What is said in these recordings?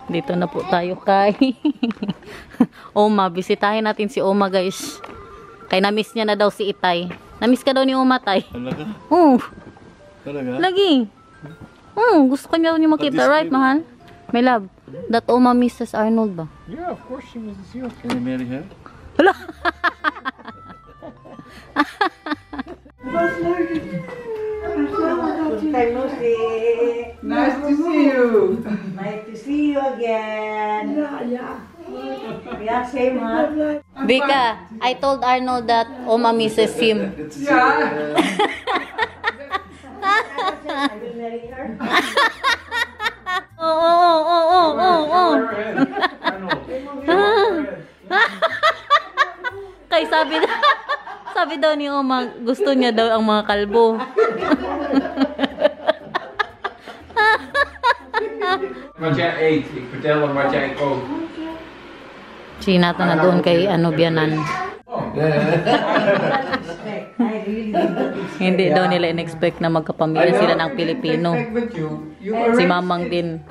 Dito na po tayo kay Oma. Bisitahin natin si Oma, guys. Kay na-miss niya na daw si Itay. Na-miss ka daw ni Oma, Tay. Talaga? Oo. Talaga? Lagi. Gusto ko niya makita, right, mahal? My love, that Oma misses Arnold ba? Yeah, of course she misses you. Can you marry her? Hala! Nice to see you. Nice to see you again. Yeah. Yeah, same, huh? Vika, I told Arnold that Oma misses him. Yeah. I will marry her. Oo. Kay sabi daw ni Oma, gusto niya daw ang mga kalbo. Wat jij eet, ik vertel hem wat jij koopt. Sinata na doon kay Bianan. I really did not expect. Hindi daw nila in-expect na magkapamilya sila ng Pilipino. Si Mamang din.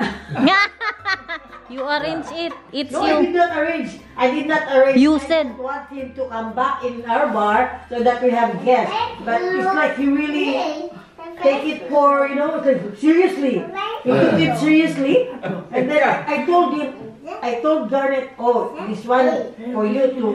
You arrange it. It's No, I did you. not arrange. I did not arrange. You I said. just want him to come back in our bar so that we have guests. But it's like he really take it for, seriously. He took it seriously. And then I told Garnet, this one for you to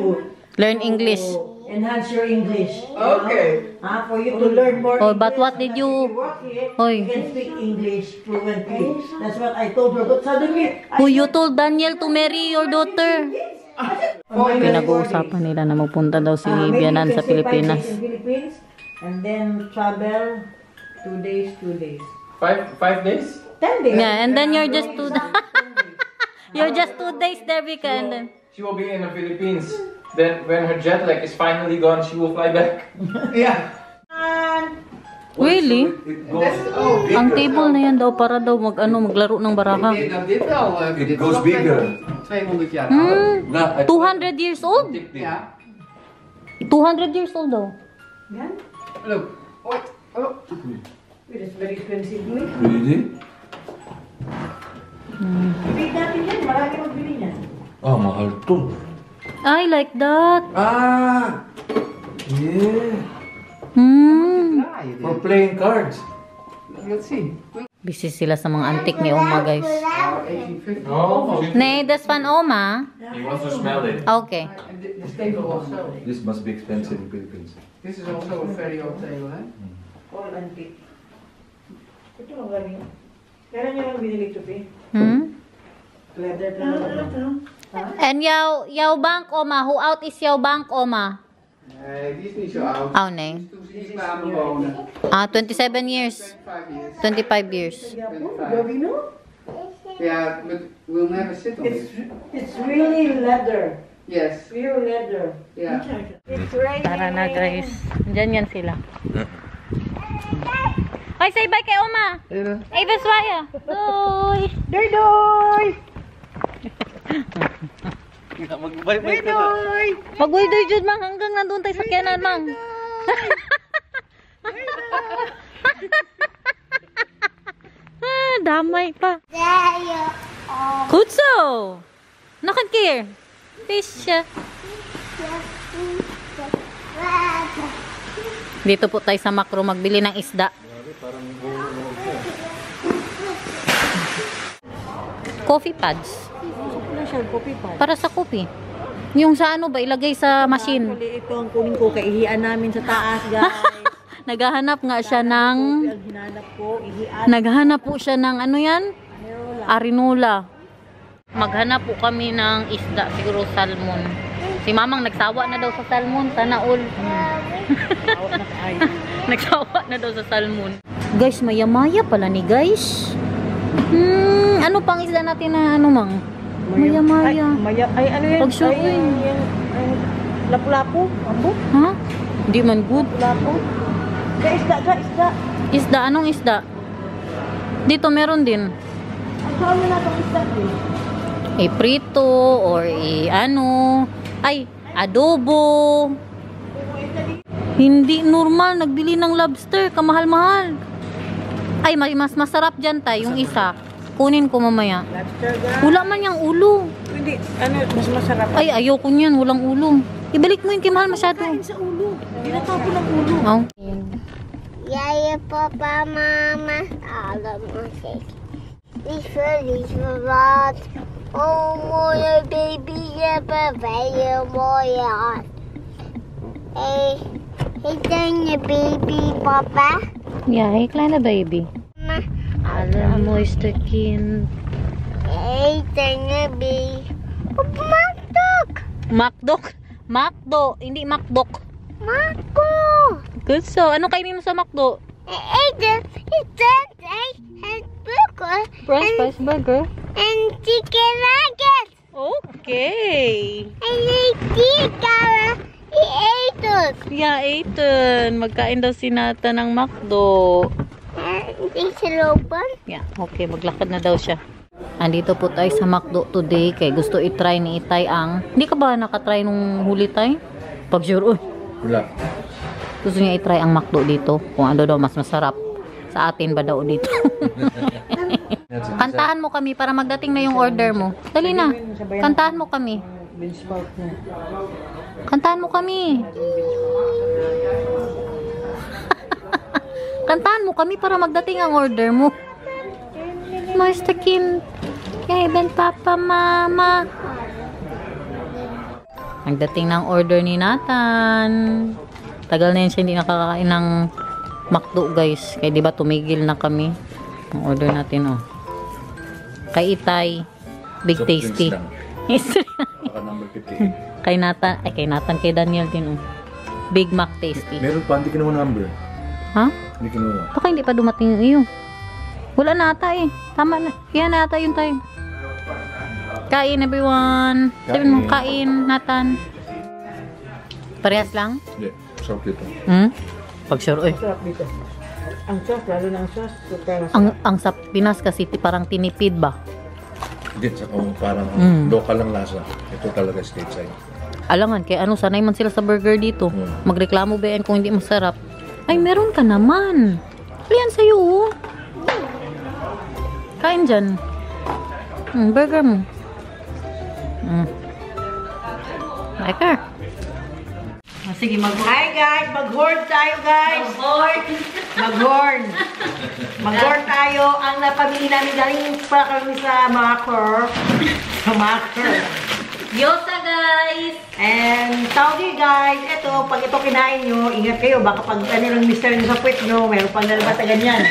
Learn English. enhance your English. Okay. For you to learn more Oh, English. but what did so that you- when work here, Hoy. you can speak English fluently. That's what I told her. But suddenly, Who you told Daniel to marry your daughter? Pinag-uusapan nila na magpunta daw si maybe Bianan you sa can stay 5 Pilipinas. days in Philippines and then travel 2 days, 2 days. 5 days? 10 days. Yeah, and then you're just 2 You're just 2 days there, Vika, and then She will be in the Philippines. Then when her jet lag is finally gone, she will fly back. Yeah. Really? It Ang table na yan daw para daw maglaro ng baraha. Dit wel. It goes bigger. 200 jaar oud. 200 years old? Ja. 200 years old daw. Yan. Look. Oh. It is very expensive. Louis. Really? Big natin yan. Marami magbili niyan. Ah, mahal to. I like that. Ah! Yeah. For playing cards. Let's see. Busy sila sa mga antik ni Oma, guys. 1850. Oh, Nee, that's van Oma. he wants to smell it. Okay. And this table also. This must be expensive in Philippines. This is also a very old table, hè? All antique. Ito ang galing. Kailan niyo lang binili ito, Pi? Leather na naman. And jouw bank, Oma. Hoe oud is jouw bank, Oma? Nee, die is niet zo oud. Oh, nee. Toen ze hier kwamen wonen. 27 years. 25 years. 25 years. Gavino? Yeah, but we'll never sit on It's, it. it's really leather. Yes. Pure leather. Yeah. It's raining. Tara na, guys. Diyan yan sila. Oy, say bye kay Oma. Hey, Beswaya. Doy. Doy! Mag-bye-bye ka na. Mag-doy, Jud, mang. Hanggang nandun tayo sa kyanan, mang. Damay pa. Kutso! Nakan care. Fish. Dito po tayo sa Makro magbili ng isda. Coffee pads. Para sa coffee. Yung sa ano ba, ilagay sa machine. Actually, ito ang kunin ko. Kaihian namin sa taas, guys. Naghahanap nga siya ng... Ang hinanap ko, ihian. Naghahanap po siya ng ano yan? Arinola. Maghanap po kami ng isda, siguro salmon. Si Mamang nagsawa na daw sa salmon. Sana all. Nagsawa na daw sa salmon. Guys, maya-maya pala ni guys. Ano pang isda natin na ano, Mang? Maya-maya. Ay, ano yan? Pag-show ko yun. Lapu-lapu? Ambo? Ha? Hindi man good. Lapu? Isda. Isda, anong isda? Dito meron din. Ang kami na itong isda din. Prito or ano. Ay, adobo. Hindi normal nagbili ng lobster, kamahal-mahal. Ay, mas masarap dyan tayo yung isa. Kunin ko mamaya. Lobster guys. Wala man yung ulo. Hindi, ano, mas masarap. Ay, ayoko niyan. Walang ulo. Ibalik mo yun kay mahal masyado. Kain sa ulo. Tinatapo ng ulo. Oh. Yaya, Papa, Mama, all of my cake. These are lot. Oh, my baby, yeah, baby, boy. Hey, hey, baby, Papa. Yeah, hey, kleine baby. Mama, Alle mooiste kind. hey, baby. Macdog. Macdog? Macdo, hindi Macdog. Marco. Good so. Ano kainin mo sa Macdo? Hey, burger. French fries burger. And chicken nuggets. Okay. I like chicken. He ate us. Yeah, Ethan. Magkain daw si Nata ng Macdo. Is it open? Yeah, okay. Maglakad na daw siya. Andito po tayo sa Macdo today kay gusto i-try ni Itay ang... Hindi ka ba nakatry nung huli tayo? Pag sure, uy. Wala. Gusto niya i-try ang Macdo dito. Kung ano daw mas masarap. Sa atin ba daw dito? Kantahan mo kami para magdating na yung order mo. Dali na. Kantahan mo kami. Beans sprout na. Kantahan mo kami. Kantahan mo kami para magdating ang order mo. Moista Kind. Kaya Ben Papa Mama. Nagdating ng order ni Nathan. Tagal na yun siya hindi nakakain ng Macdo guys. Kaya diba tumigil na kami. Ang order natin oh. Kay Itay. Big Soft drinks Tasty. lang. Baka number 58. Kay Nathan, kay Daniel din oh. Big Mac Tasty. Meron pa, hindi kinuha number. Ha? Hindi kinuha. Baka hindi pa dumating yung iyo. Wala na ata eh. Tama na. Yan na ata yung time. Kain everyone. Sabihin mo, kain, Nathan. Parehas lang? Hindi. Sarap dito. Hmm? Pag sure, oy. Sarap dito. Ang sauce, lalo na ang sauce. Super masarap. Ang sa Pinas kasi parang tinipid ba? Hindi, sa parang local lang lasa. Ito talaga stateside. Alangan, kaya ano, sanay man sila sa burger dito. Magreklamo ba yan kung hindi masarap? Ay, meron ka naman. Liyan sa'yo, oh. Kain dyan. Burger mo. Like her. Sige, Hi guys! Mag-hoard tayo guys! Mag-hoard! Mag-hoard tayo. Ang napamili namin galing pa kami sa Makor. Sa Makor. Yosa, guys! And Saudi guys, eto, pag ito kinain nyo, ingat kayo. Baka pag ano ng mister nyo sa puwet nyo, mayroon pang lalabas na ganyan.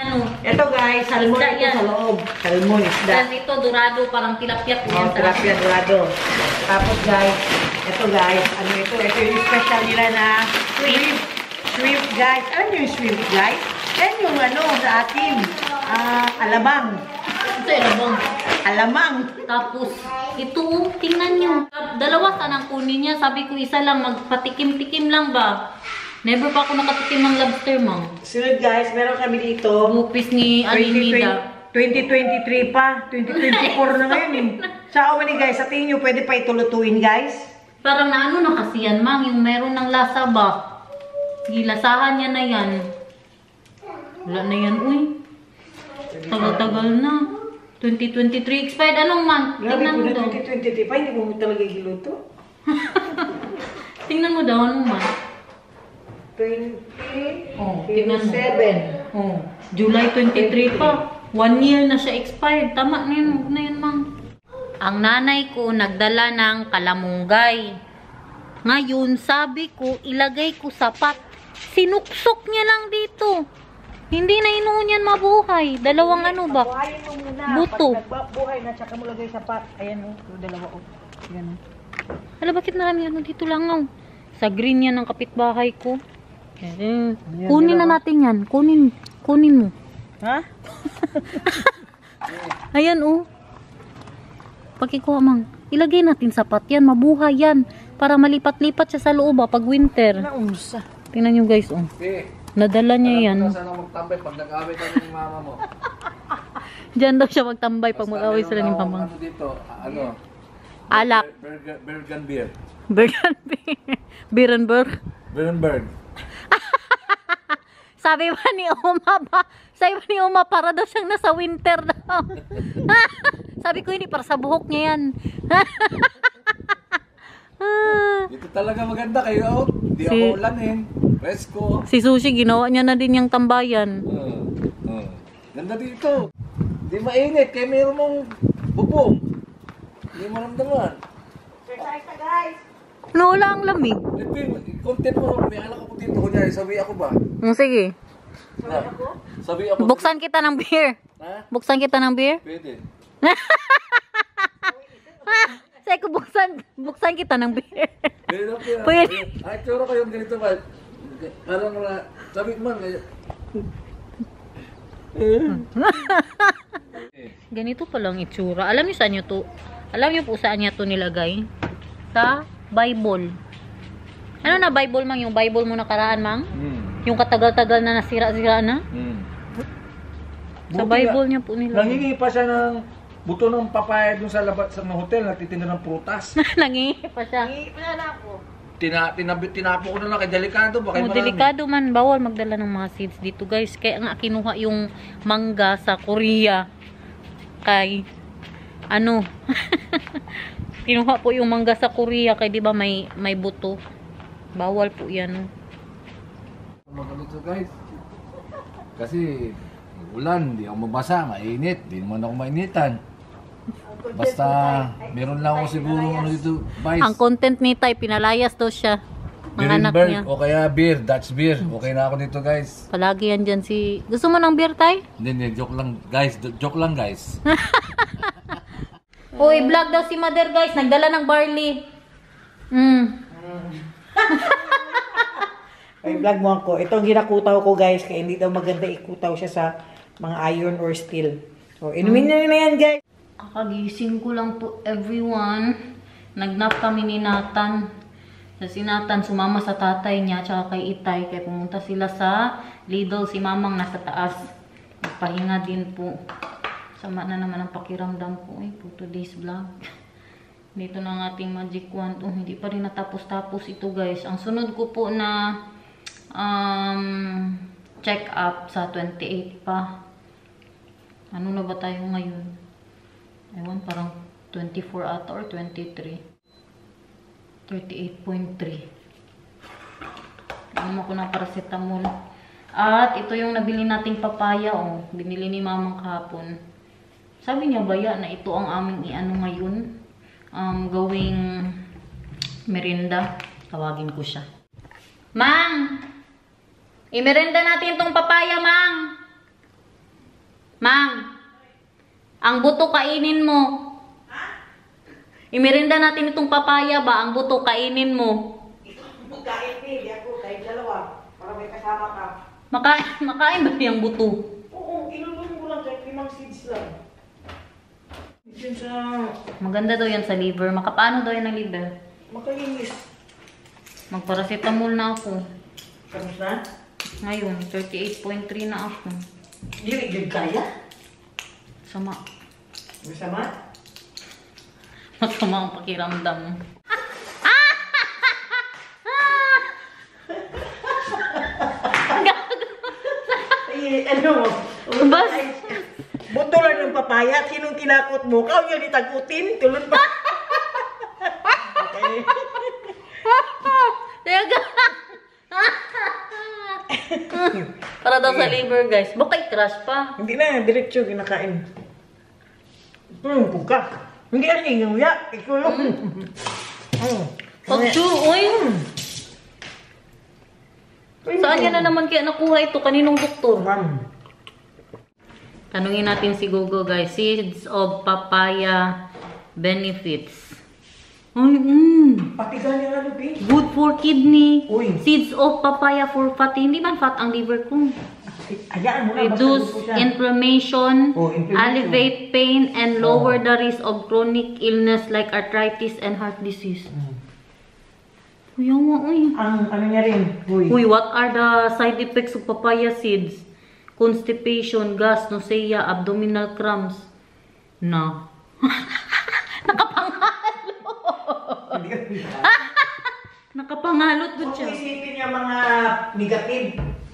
Ano? Ito guys, salmon Isda ito yan. sa loob. Salmon, isda. Tapos ito, dorado, parang tilapia po yan. Oh, tilapia dorado. Tapos guys, ito guys, ano ito? Ito yung special nila na shrimp. Shrimp guys. Ano yung shrimp guys? Yan yung ano sa atin. Alamang. Ito, ilabang. Alamang. Tapos, ito, tingnan nyo. Dalawa sanang kunin niya. Sabi ko, isa lang, magpatikim-tikim lang ba? Never pa ako nakatikim ng lobster, ma'am. Sunod guys, meron kami dito. Bupis ni Alinida. 2023 pa. 2024 na ngayon eh. Sa umani guys, sa tingin nyo, pwede pa itulutuin guys. Parang naano na kasi yan, ma'am. Yung meron ng lasa ba? Gilasahan niya na yan. Wala na yan, uy. Tagal-tagal na. 2023 expired. Anong month? Grabe Tingnan po mo na daw. 2025, hindi mo talaga giluto. Tingnan mo daw, anong month? 20, Oh, tingnan mo. 7. Oh, July 23 pa. 1 year na siya expired. Tama na yun. Huwag na yun, ma'am. Ang nanay ko nagdala ng kalamunggay. Ngayon, sabi ko, ilagay ko sa pot. Sinuksok niya lang dito. Hindi na inuun yan mabuhay. Dalawang ano ba? Buhayin mo muna. Buto. Pag nagbuhay na, tsaka mo lagay sa pot. Ayan o, dalawa o. Ayan o. Hala, bakit marami ano dito lang oh? Sa green yan ng kapitbahay ko. Kunin na natin yan. Kunin mo. Ha? Ayan oh. Pakikuha mang. Ilagay natin sa pot yan. Mabuhay yan. Para malipat-lipat siya sa loob pag winter. Naunsa. Tingnan nyo guys oh. Nadala niya yan. Sana magtambay pag nag-away kami ng mama mo. Diyan daw siya magtambay pag mag-away sila ni Pamang. Ano dito? Ano? Alak. Bergen beer. Bergen beer. Beerenberg. Berenberg. Sabi ba ni Oma ba, Sabi ni Uma, para daw siyang nasa winter daw. Sabi ko, hindi, para sa buhok niya yan. Ito talaga maganda kayo. Hindi ako ulanin. Presko. Si Sushi, ginawa niya na din yung tambayan. Ganda dito. Hindi mainit. Kaya mayroon mong bubong. Hindi mo ramdaman. Exercise na, guys. Ano, wala ang lamig. Content mo. May alak ako dito. Kunyari, sabi ako ba? Sige. Sabi ako. Buksan kita ng beer. Ha? Buksan kita ng beer. Pwede. Say ko, buksan kita ng beer. Pwede. Pwede. Ay, tsura kayong ganito ba? Parang wala. Sabi man. Ganito pa lang itsura. Alam niyo saan niyo to? Alam niyo po saan niya to nilagay? Sa Bible. Ano na Bible, Mang? Yung Bible mo nakaraan, Mang? Yung katagal-tagal na nasira-sira na? Sa Bible niya po nilagay. Nangingi pa siya ng buto ng papaya dun sa labas sa hotel. Nagtitinda ng prutas. Nangingi pa siya. Tinapo ko na lang kay delikado. Baka marami. Delikado man. Bawal magdala ng mga seeds dito, guys. Kaya nga kinuha yung mangga sa Korea. Kay ano? Kinuha po yung mangga sa Korea kay di ba may buto. Bawal po 'yan. Magalito, guys. Kasi ulan, di ako mabasa, mainit, di naman ako mainitan. Basta meron lang ako siguro ano dito, vice. Ang content ni Tay, pinalayas daw siya. Ang anak niya. O kaya beer, Dutch beer. Okay na ako dito, guys. Palagi yan dyan si... Gusto mo ng beer, Tay? Hindi, joke lang, guys. Joke lang, guys. Uy, vlog daw si Mother, guys. Nagdala ng barley. Ay, vlog mo ako. Ito ang ginakutaw ko, guys. Kaya hindi daw maganda ikutaw siya sa mga iron or steel. So, inumin nyo na yan, guys. Kakagising ko lang po, everyone. Nagnap kami ni Nathan. Si Nathan sumama sa tatay niya tsaka kay Itay. Kaya pumunta sila sa Lidl. Si Mamang nasa taas. Nagpahinga din po. Sama na naman ang pakiramdam ko. For today's vlog. Dito na ang ating magic wand. Hindi pa rin natapos-tapos ito, guys. Ang sunod ko po na check up sa 28 pa. Ano na ba tayo ngayon? Ewan, parang 24 ata or 23. 38.3. Ano ko na paracetamol. At ito yung nabili nating papaya. Binili ni Mamang kahapon. Sabi niya baya na ito ang aming iano ngayon. Gawing merinda. Tawagin ko siya. Mang! I-merinda natin itong papaya, Mang! Mang! Ang buto kainin mo. Imerenda natin itong papaya ba? Ang buto kainin mo. Magkain, hindi ako. Kahit dalawa. Para may kasama ka. Makain ba yung buto? Oo, inulong ko lang. Kahit 5 seeds lang. Diyan sa... Maganda daw yan sa liver. Makapaano daw yan ng liver? Makalinis. Magparacetamol na ako. Kamus na? Ngayon, 38.3 na ako. Hindi kaya? Sama. Masama? Masama ang pakiramdam. Ay, ano? Bas? Buto lang ng papaya. Sinong tinakot mo? Kau yun itakutin. Tulad pa. Okay. Teka. Para daw sa liver, guys. Baka i-crush pa. Hindi na, diretso kinakain. Puka. Hindi ka nangyayuya. Ikaw yung... Pagsu, uy. Saan yan na naman kaya nakuha ito? Kaninong doktor? Ma'am. Tanungin natin si Google, guys. Seeds of papaya benefits. Ay, Pati ganyan ano, P? good for kidney. Uy. Seeds of papaya for fatty. Hindi man fat ang liver ko. Ayan mo na. Reduce inflammation, Oh, inflammation. alleviate pain, and lower the risk of chronic illness like arthritis and heart disease. Kuya mo, uy. Ang ano niya rin. Uy, what are the side effects of papaya seeds? Constipation, gas, nausea, abdominal cramps. No. Nakapangalot doon Kung siya. isipin niya mga negative.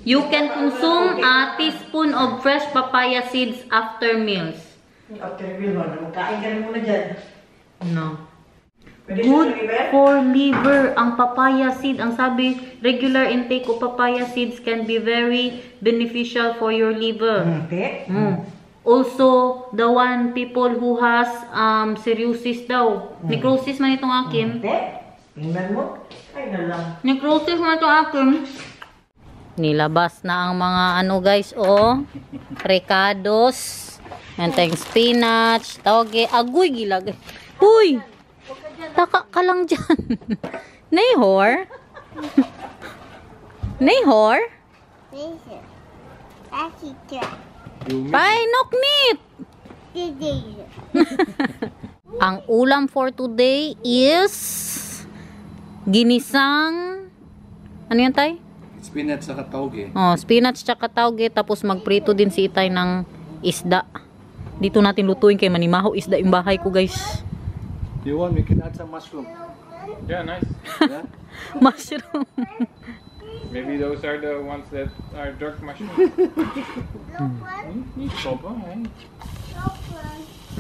You can consume a teaspoon of fresh papaya seeds after meals. After meal, magkain ka na muna dyan. No. Pwede Good sa liver? for liver ang papaya seed. Ang sabi, regular intake of papaya seeds can be very beneficial for your liver. Okay. Also, the one people who has cirrhosis daw. Necrosis man itong akin. Okay. Tingnan mo. Ay na lang. Necrosis man itong akin. Nilabas na ang mga ano guys, oh. Recados. And thanks spinach. Tawag agoy gilag. Huy! Taka ka lang dyan. Nehor? Nehor? Painok nit! Ang ulam for today is ginisang ano yan tay? Spinach sa katawge. Oh, spinach tsaka tauge tapos magprito din si Itay ng isda. Dito natin lutuin kay manimaho isda yung bahay ko guys. You want, we can add some mushroom. Yeah, nice. Yeah? Mushroom. Maybe those are the ones that are dark mushroom.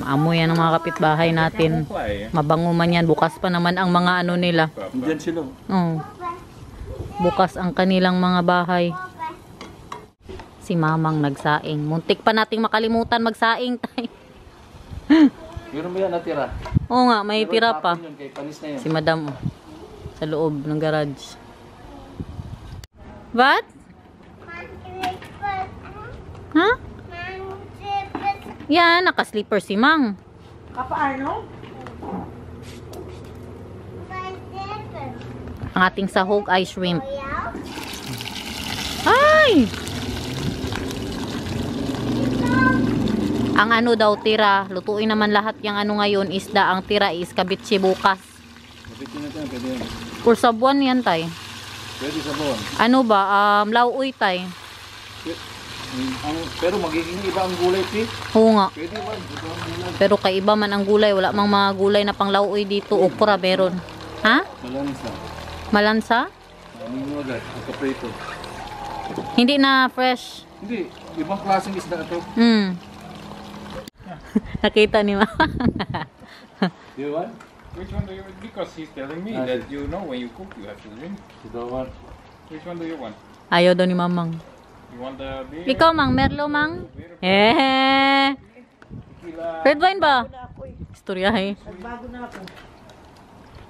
Maamoy yan ang mga kapitbahay natin. Mabango man yan. Bukas pa naman ang mga ano nila. Diyan sila. Oh. Bukas ang kanilang mga bahay. Si Mamang nagsaing. Muntik pa nating makalimutan magsaing tay. Meron ba yan natira? Oo nga, may tira pa. Yun, kay panis na yun. Si Madam oh, sa loob ng garage. What? Ha? Yan, naka-slipper si Mang. Kapaano? Ang ating sahog ay shrimp. Ay! Ang ano daw tira, lutuin naman lahat yung ano ngayon, isda. Ang tira is kabitsi bukas. Kapit yun natin, pwede yun. Or sa buwan yan tay. Pwede sa buwan. Ano ba? Lauoy tay. Pero magiging iba ang gulay, Pi. Oo nga. Pwede ba? Iba ang gulay. Pero kaiba man ang gulay. Wala mang mga gulay na pang lauoy dito. Okra meron. Ha? Malansa. Malansa? Ano mo agad? Ang kaprito. Hindi na fresh. Hindi. Ibang klaseng isda ito. Nakita ni Mama. Do you want? Which one do you want? Because he's telling me that you know when you cook you have to drink. You don't want? Which one do you want? Ayaw daw ni Mamang. You want the beer? Ikaw, Mang. Merlo, Mang. Eh. Tequila? Red wine ba? Na ako eh. Istorya eh. Nagbago na ako.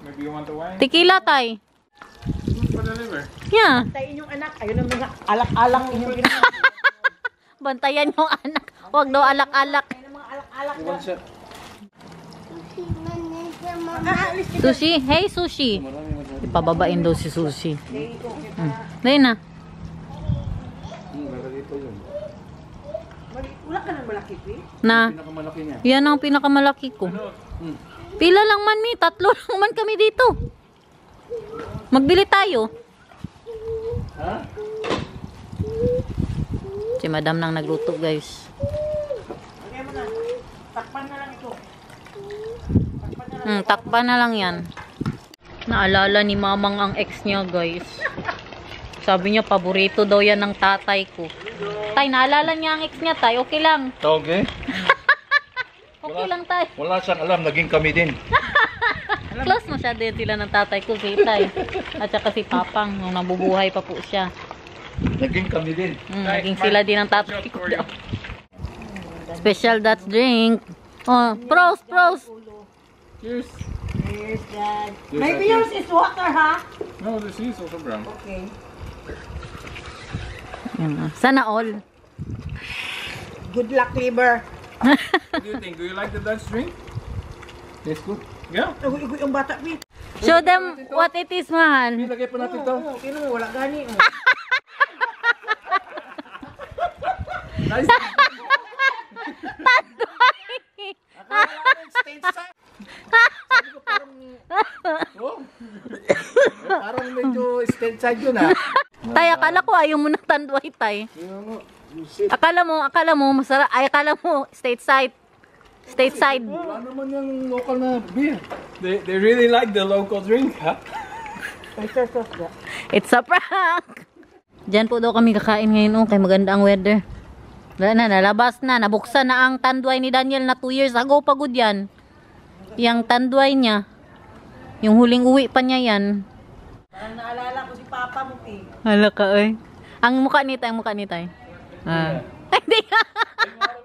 Maybe you want the wine? Tequila, tay. Good for the liver. Yeah. Tayo inyong anak. Ayun ang mga alak-alak inyong ginawa. Bantayan yung anak. Huwag daw alak-alak. Ayun ang mga alak-alak. You want shot? Aalis kita. Sushi. Hey, sushi. Marami masarap. Ipababain daw si sushi. Dahil na. Lalagay pa yun. Wala ka nang malaki, Pi? Na. Pinakamalaki niya. Yan ang pinakamalaki ko. Pila lang man mi. 3 lang man kami dito. Magbili tayo. Ha? Si Madam nang nagluto guys. Lagyan mo na. Takpan na lang ito. Takpan na lang yan. Naalala ni Mamang ang ex niya guys. Sabi niya paborito daw yan ng tatay ko. Tay, naalala niya ang ex niya tay. Okay lang. Okay. Okay lang tay. Wala siyang alam, naging kami din. Close masyado din sila ng tatay ko si Tay. At saka si Papang nung nabubuhay pa po siya. Naging kami din. Naging sila din ng tatay ko daw. Special Dutch drink. Oh, pros, pros. Cheers. Yes, Dad. Maybe yours is water, ha? No, this is also brown. Okay. Sana all. Good luck, liver. What do you think? Do you like the Dutch drink? Tastes good. Yeah. Uy, yung bata, Pi. Show them what it is, man. Ilagay pa natin to. Okay naman, wala gani. Nice. Parang medyo stand-side yun ah. Tay, akala ko ayaw mo ng tanduay, tay. Akala mo masarap. Ay, akala mo stateside. Stateside. Wala naman yung local na beer. They really like the local drink, huh? It's a prank. Diyan po daw kami kakain ngayon, oh, kay maganda ang weather. Wala na, nalabas na, nabuksan na ang tanduay ni Daniel na 2 years ago pagod yan. Yang tanduay niya, yung huling uwi pa niya yan. Parang naalala ko si Papa mo, Pi. Hala ka, eh. Ang mukha ni Tay, Ah. Hindi nga.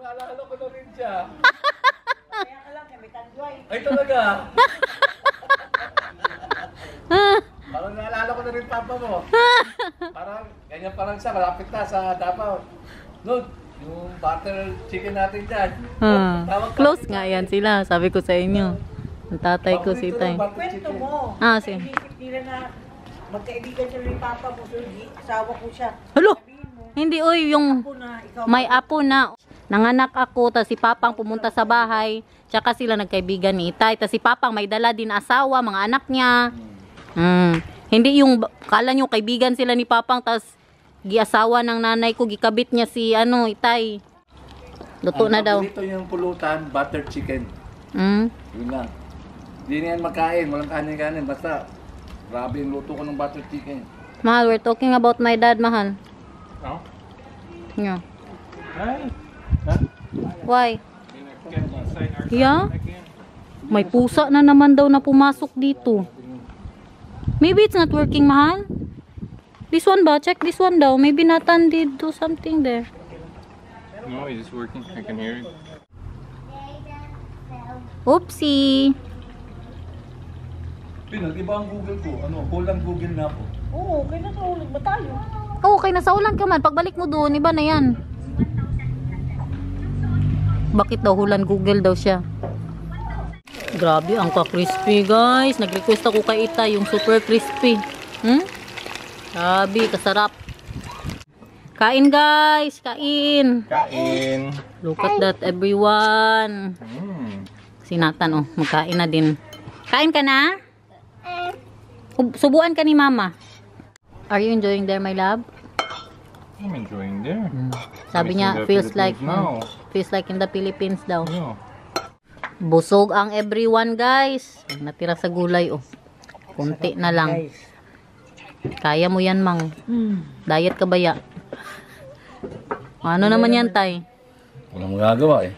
Naalala ko na rin siya. Kaya ka lang, kami tanduay. Ay talaga. Parang naalala ko na rin papa mo. Parang ganyan parang siya, malapit na sa Davao. Lord, yung butter chicken natin dyan. Close nga yan sila, sabi ko sa inyo. Ang tatay ko si Tay. Kwento mo. Ah, sige. Inisip nila na magkaibigan sila ni Papa mo, so asawa ko siya. Halo! Sabihin mo, Hindi, oy, yung ako na ikaw. may apo na. Nanganak ako, tas si Papang pumunta sa bahay. Tsaka sila nagkaibigan ni Itay. Tas si Papang may dala din asawa, mga anak niya. Hindi yung, kala nyo kaibigan sila ni Papang, tas giasawa ng nanay ko, gikabit niya si Itay. Luto na daw. Ito yung pulutan, butter chicken. Yun lang. Hindi na yan magkain, walang kanin-kanin. Basta, grabe yung luto ko ng butter chicken. Mahal, we're talking about my dad, mahal. No? Yeah. Hi. Why? Get inside our Yeah? again. May pusa na naman daw na pumasok dito. Maybe it's not working, mahal. This one ba? Check this one daw. Maybe Nathan did do something there. No, it is working. I can hear it. Oopsie. Pinag-iba ang Google ko. Hulang Google na ako. Oo, kaya nasa ulit ba tayo? Okay, nasa ulan ka man. Pagbalik mo doon, iba na yan. Bakit daw hulan Google daw siya? Grabe, ang ka-crispy guys. Nag-request ako kay Ita yung super crispy. Grabe, kasarap. Kain guys, kain. Kain. Look at that everyone. Si Nathan, oh, magkain na din. Kain ka na? Subuan ka ni Mama. Are you enjoying there, my love? I'm enjoying there. Sabi niya, Missing the feels like in the Philippines daw. Yeah. Busog ang everyone, guys. Natira sa gulay, oh. Kunti na lang. Kaya mo yan, Mang. Diet ka ba ya? Ano naman yan, Tay? Walang magagawa eh.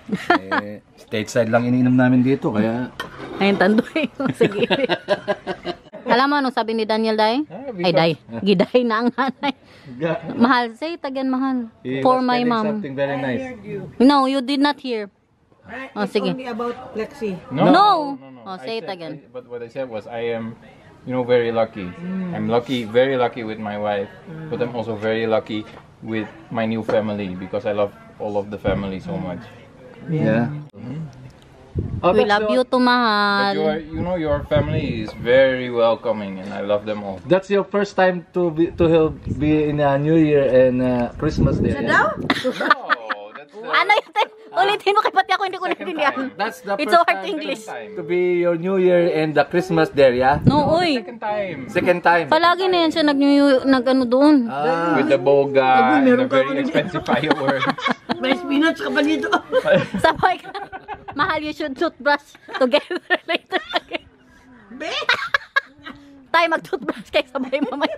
Stateside lang iniinom namin dito, kaya... Ayun, tandoy. Sige. Alam mo, ano sabi ni Daniel, Day? Ay, Day. Giday na ang nanay. Mahal, say it again, mahal. For my mom. Something very nice. No, you did not hear. Oh, It's sige. only about Lexi. No. Oh, say it again. But what I said was, I am, very lucky. I'm lucky, very lucky with my wife. But I'm also very lucky with my new family because I love all of the family so much. Yeah. We love you too, But mahal. your family is very welcoming, and I love them all. That's your first time to be in a New Year and Christmas Day. No, that's Ano yun? Ulitin mo kay pati ako, hindi ko naintindihan. That's the It's first so hard time English. to be your New Year and the Christmas there, yeah? No, uy. second time. Second time. Palagi na yan siya nag-ano doon. With the boga and the very expensive fireworks. May spinach ka pa dito. Sabay ka. Mahal, you should toothbrush together later again. Be? Tayo mag-toothbrush kayo sabay mamaya.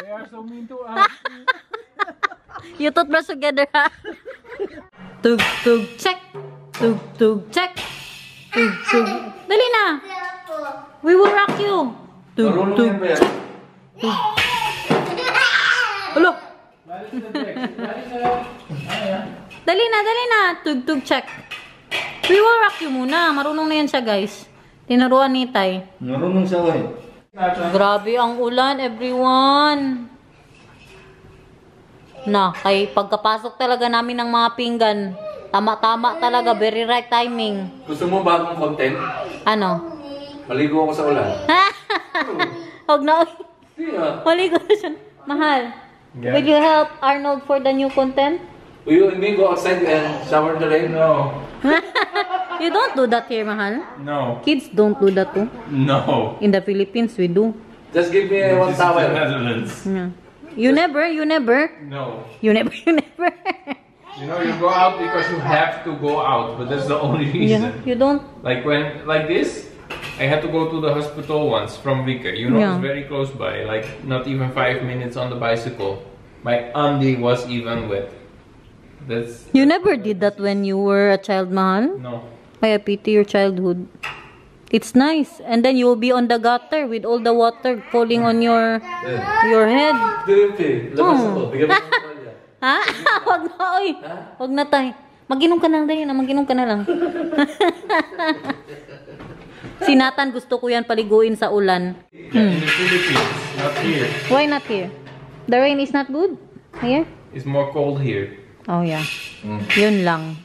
They are so mean to us. You toothbrush together, ha? Tug, tug, check. Tug, tug, check. Tug, tug. Dali na. We will rock you. Tug, tug, check. Hello. Dali na. Tug, tug, check. We will rock you muna. Marunong na yan siya, guys. Tinuruan ni Tay. Marunong siya, oy. Grabe ang ulan, everyone. Na, kay pagkapasok talaga namin ng mga pinggan, tama-tama talaga, very right timing. Gusto mo bagong content? Ano? Maligo ako sa ulan. Huwag na, Hindi ah. maligo na siya. Mahal, will you help Arnold for the new content? Will you and me go outside and shower in the rain? No. You don't do that here, Mahal. No. Kids don't do that too. No. In the Philippines, we do. Just give me one towel. Netherlands. Yeah. You never. No. You never. You go out because you have to go out, but that's the only reason. Yeah, you don't. Like this, I had to go to the hospital once from Vicar. You know, Yeah. it's very close by, like not even 5 minutes on the bicycle. My andi was even wet. That's You never did that when you were a child, mahal? no. I pity your childhood. It's nice. And then you'll be on the gutter with all the water falling on your head. Labas ako. Bigyan mo ng palya. Ha? Wag na, oy. Wag na tay. Mag-inom ka na lang, dali na. Mag-inom ka na lang. Si Nathan, gusto ko yan paliguin sa ulan. In the Philippines, not here. Why not here? The rain is not good? Here? It's more cold here. Oh, yeah. Yun lang.